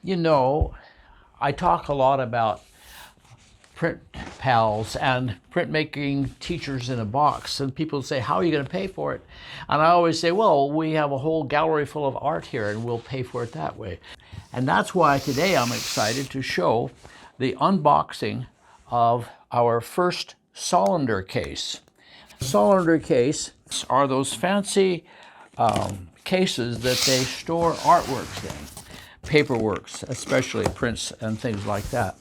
You know, I talk a lot about print pals and printmaking teachers in a box, and people say, how are you going to pay for it? And I always say, well, we have a whole gallery full of art here and we'll pay for it that way. And that's why today I'm excited to show the unboxing of our first Solander case. Solander case are those fancy cases that they store artworks in. Paperworks, especially prints and things like that.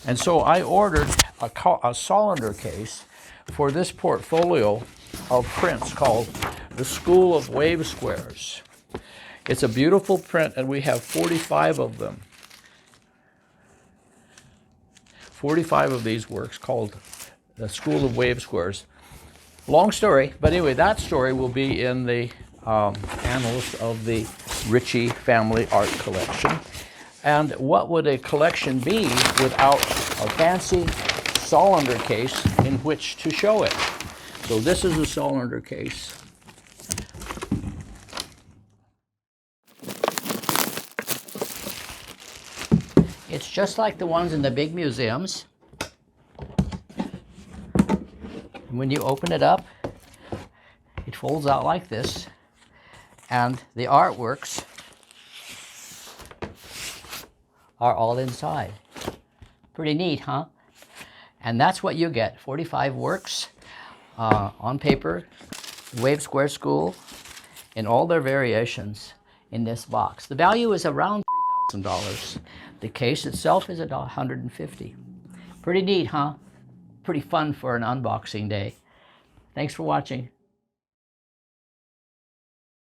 And so I ordered a Solander case for this portfolio of prints called The School of Wave Squares. It's a beautiful print, and we have 45 of them. 45 of these works called The School of Wave Squares. Long story, but anyway, that story will be in the annals of the Ritchie Family Art Collection. And what would a collection be without a fancy Solander case in which to show it? So this is a Solander case. It's just like the ones in the big museums. And when you open it up, it folds out like this. And the artworks are all inside. Pretty neat, huh? And that's what you get, 45 works on paper, Wave Square School, in all their variations in this box. The value is around $3,000. The case itself is $150. Pretty neat, huh? Pretty fun for an unboxing day. Thanks for watching.